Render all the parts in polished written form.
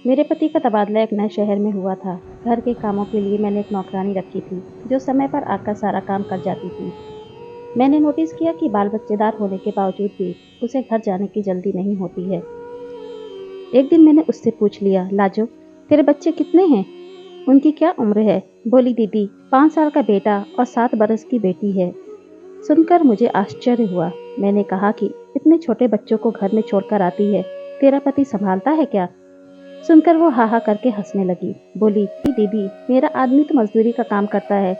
मेरे पति का तबादला एक नए शहर में हुआ था। घर के कामों के लिए मैंने एक नौकरानी रखी थी, जो समय पर आकर सारा काम कर जाती थी। मैंने नोटिस किया कि बाल बच्चेदार होने के बावजूद भी उसे घर जाने की जल्दी नहीं होती है। एक दिन मैंने उससे पूछ लिया, लाजो, तेरे बच्चे कितने हैं? उनकी क्या उम्र है? बोली, दीदी, 5 साल का बेटा और 7 बरस की बेटी है। सुनकर मुझे आश्चर्य हुआ। मैंने कहा कि इतने छोटे बच्चों को घर में छोड़कर आती है, तेरा पति संभालता है क्या? सुनकर वो हा हा करके हंसने लगी। बोली, दीदी, मेरा आदमी तो मजदूरी का काम करता है।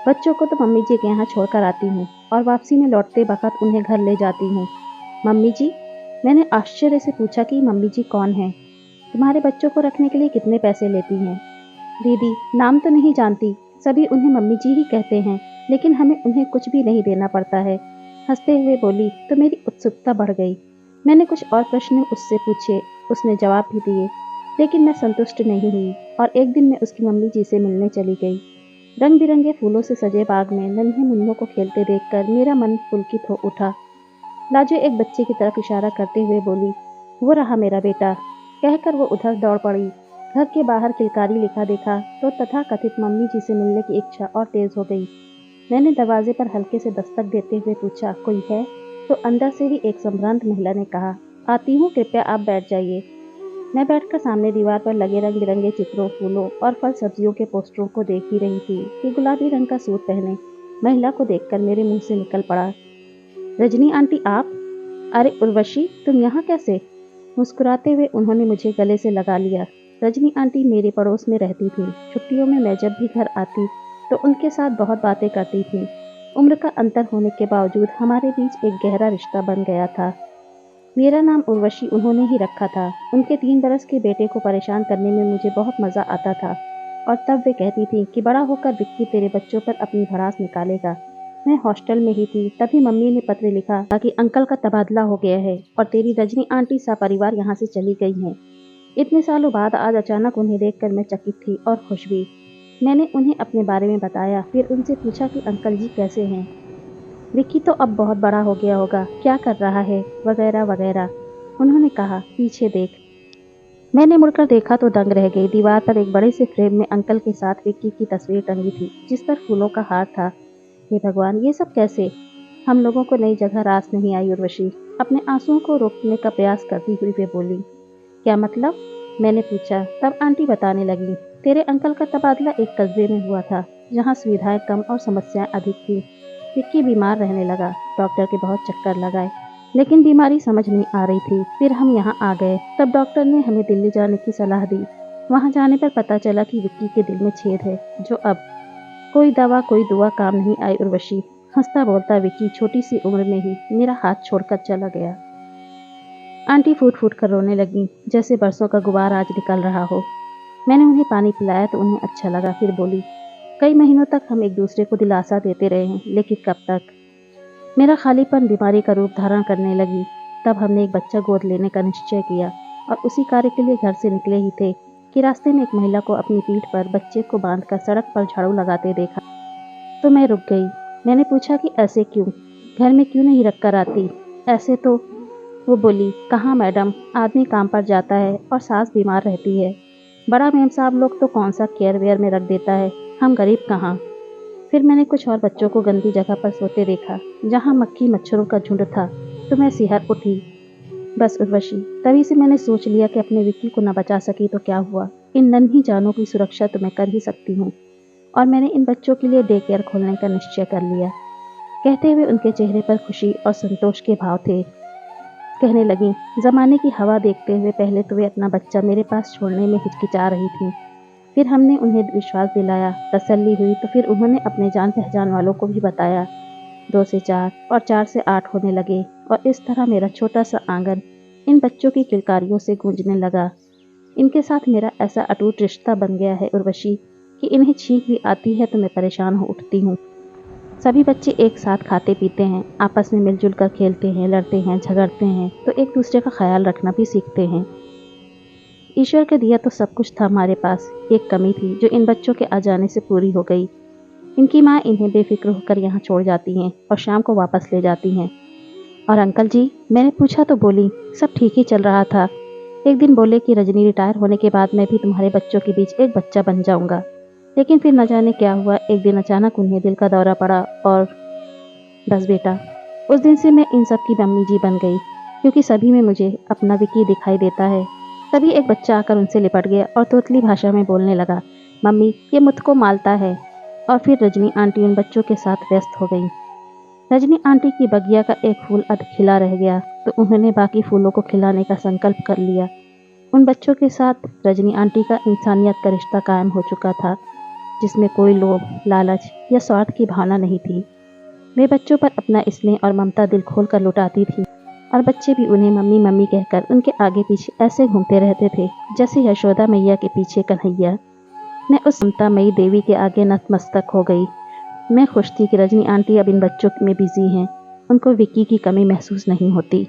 बच्चों को तो मम्मी जी के यहाँ छोड़कर आती हूँ और वापसी में लौटते वक्त उन्हें घर ले जाती हूँ। मम्मी जी? मैंने आश्चर्य से पूछा कि मम्मी जी कौन है? तुम्हारे बच्चों को रखने के लिए कितने पैसे लेती हैं? दीदी, नाम तो नहीं जानती, सभी उन्हें मम्मी जी ही कहते हैं, लेकिन हमें उन्हें कुछ भी नहीं देना पड़ता है। हंसते हुए बोली तो मेरी उत्सुकता बढ़ गई। मैंने कुछ और प्रश्न उससे पूछे, उसने जवाब भी दिए, लेकिन मैं संतुष्ट नहीं हुई और एक दिन मैं उसकी मम्मी जी से मिलने चली गई। रंग बिरंगे फूलों से सजे बाग में नन्हे मुन्नों को खेलते देखकर मेरा मन पुलकित हो उठा। लाजो एक बच्चे की तरफ इशारा करते हुए बोली, वो रहा मेरा बेटा। कहकर वो उधर दौड़ पड़ी। घर के बाहर किलकारी लिखा देखा तो तथाकथित मम्मी जी से मिलने की इच्छा और तेज हो गई। मैंने दरवाजे पर हल्के से दस्तक देते हुए पूछा, कोई है? तो अंदर से ही एक संभ्रांत महिला ने कहा, आती हूँ, कृपया आप बैठ जाइए। मैं बैठकर सामने दीवार पर लगे रंग बिरंगे चित्रों, फूलों और फल सब्जियों के पोस्टरों को देख ही रही थी कि गुलाबी रंग का सूट पहने महिला को देखकर मेरे मुंह से निकल पड़ा, रजनी आंटी आप? अरे उर्वशी, तुम यहाँ कैसे? मुस्कुराते हुए उन्होंने मुझे गले से लगा लिया। रजनी आंटी मेरे पड़ोस में रहती थी। छुट्टियों में मैं जब भी घर आती तो उनके साथ बहुत बातें करती थी। उम्र का अंतर होने के बावजूद हमारे बीच एक गहरा रिश्ता बन गया था। मेरा नाम उर्वशी उन्होंने ही रखा था। उनके 3 बरस के बेटे को परेशान करने में मुझे बहुत मज़ा आता था और तब वे कहती थी कि बड़ा होकर विक्की तेरे बच्चों पर अपनी भड़ास निकालेगा। मैं हॉस्टल में ही थी, तभी मम्मी ने पत्र लिखा कि अंकल का तबादला हो गया है और तेरी रजनी आंटी सपरिवार यहाँ से चली गई हैं। इतने सालों बाद आज अचानक उन्हें देखकर मैं चकित थी और खुश भी। मैंने उन्हें अपने बारे में बताया, फिर उनसे पूछा कि अंकल जी कैसे हैं? विक्की तो अब बहुत बड़ा हो गया होगा, क्या कर रहा है, वगैरह वगैरह। उन्होंने कहा, पीछे देख। मैंने मुड़कर देखा तो दंग रह गई। दीवार पर एक बड़े से फ्रेम में अंकल के साथ विक्की की तस्वीर टंगी थी, जिस पर फूलों का हार था। हे भगवान, ये सब कैसे? हम लोगों को नई जगह रास नहीं आई। उर्वशी अपने आंसुओं को रोकने का प्रयास करती हुई वे बोली, क्या मतलब? मैंने पूछा। तब आंटी बताने लगी, तेरे अंकल का तबादला एक कस्बे में हुआ था, जहाँ सुविधाएं कम और समस्याएं अधिक थी। विक्की बीमार रहने लगा। डॉक्टर के बहुत चक्कर लगाए, लेकिन बीमारी समझ नहीं आ रही थी। फिर हम यहाँ आ गए। तब डॉक्टर ने हमें दिल्ली जाने की सलाह दी। वहाँ जाने पर पता चला कि विक्की के दिल में छेद है, जो अब कोई दवा कोई दुआ काम नहीं आई। उर्वशी हंसता बोलता विक्की छोटी सी उम्र में ही मेरा हाथ छोड़कर चला गया। आंटी फूट फूट कर रोने लगी, जैसे बरसों का गुबार आज निकल रहा हो। मैंने उन्हें पानी पिलाया तो उन्हें अच्छा लगा। फिर बोली, कई महीनों तक हम एक दूसरे को दिलासा देते रहे हैं, लेकिन कब तक? मेरा खालीपन बीमारी का रूप धारण करने लगी। तब हमने एक बच्चा गोद लेने का निश्चय किया और उसी कार्य के लिए घर से निकले ही थे कि रास्ते में एक महिला को अपनी पीठ पर बच्चे को बांधकर सड़क पर झाड़ू लगाते देखा तो मैं रुक गई। मैंने पूछा कि ऐसे क्यों? घर में क्यों नहीं रख कर आती? ऐसे तो। वो बोली, कहाँ मैडम, आदमी काम पर जाता है और सास बीमार रहती है। बड़ा मेम साहब लोग तो कौन सा केयर वेयर में रख देता है, हम गरीब कहाँ। फिर मैंने कुछ और बच्चों को गंदी जगह पर सोते देखा, जहाँ मक्खी मच्छरों का झुंड था, तो मैं सिहर उठी। बस उर्वशी, तभी से मैंने सोच लिया कि अपने विक्की को न बचा सकी तो क्या हुआ, इन नन्ही जानों की सुरक्षा तो मैं कर ही सकती हूँ। और मैंने इन बच्चों के लिए डे केयर खोलने का निश्चय कर लिया। कहते हुए उनके चेहरे पर खुशी और संतोष के भाव थे। कहने लगी, जमाने की हवा देखते हुए पहले तो वे अपना बच्चा मेरे पास छोड़ने में हिचकिचा रही थी। फिर हमने उन्हें विश्वास दिलाया, तसल्ली हुई तो फिर उन्होंने अपने जान पहचान वालों को भी बताया। 2 से 4 और 4 से 8 होने लगे और इस तरह मेरा छोटा सा आंगन इन बच्चों की किलकारियों से गूंजने लगा। इनके साथ मेरा ऐसा अटूट रिश्ता बन गया है उर्वशी कि इन्हें छींक भी आती है तो मैं परेशान हो उठती हूँ। सभी बच्चे एक साथ खाते पीते हैं, आपस में मिलजुल कर खेलते हैं, लड़ते हैं, झगड़ते हैं, तो एक दूसरे का ख्याल रखना भी सीखते हैं। ईश्वर का दिया तो सब कुछ था हमारे पास। एक कमी थी जो इन बच्चों के आ जाने से पूरी हो गई। इनकी माँ इन्हें बेफिक्र होकर यहाँ छोड़ जाती हैं और शाम को वापस ले जाती हैं। और अंकल जी? मैंने पूछा तो बोली, सब ठीक ही चल रहा था। एक दिन बोले कि रजनी रिटायर होने के बाद मैं भी तुम्हारे बच्चों के बीच एक बच्चा बन जाऊंगा। लेकिन फिर न जाने क्या हुआ, एक दिन अचानक उन्हें दिल का दौरा पड़ा और बस बेटा, उस दिन से मैं इन सब की मम्मी जी बन गई, क्योंकि सभी में मुझे अपना विकी दिखाई देता है। तभी एक बच्चा आकर उनसे लिपट गया और तोतली भाषा में बोलने लगा, मम्मी ये मुझको मालता है। और फिर रजनी आंटी उन बच्चों के साथ व्यस्त हो गई। रजनी आंटी की बगिया का एक फूल अध खिला रह गया तो उन्होंने बाकी फूलों को खिलाने का संकल्प कर लिया। उन बच्चों के साथ रजनी आंटी का इंसानियत का रिश्ता कायम हो चुका था, जिसमें कोई लोभ, लालच या स्वार्थ की भावना नहीं थी। वे बच्चों पर अपना स्नेह और ममता दिल खोल कर लुटाती थी और बच्चे भी उन्हें मम्मी मम्मी कहकर उनके आगे पीछे ऐसे घूमते रहते थे जैसे यशोदा मैया के पीछे कन्हैया। मैं उस ममता मई देवी के आगे नतमस्तक हो गई। मैं खुश थी कि रजनी आंटी अब इन बच्चों में बिजी हैं। उनको विक्की की कमी महसूस नहीं होती।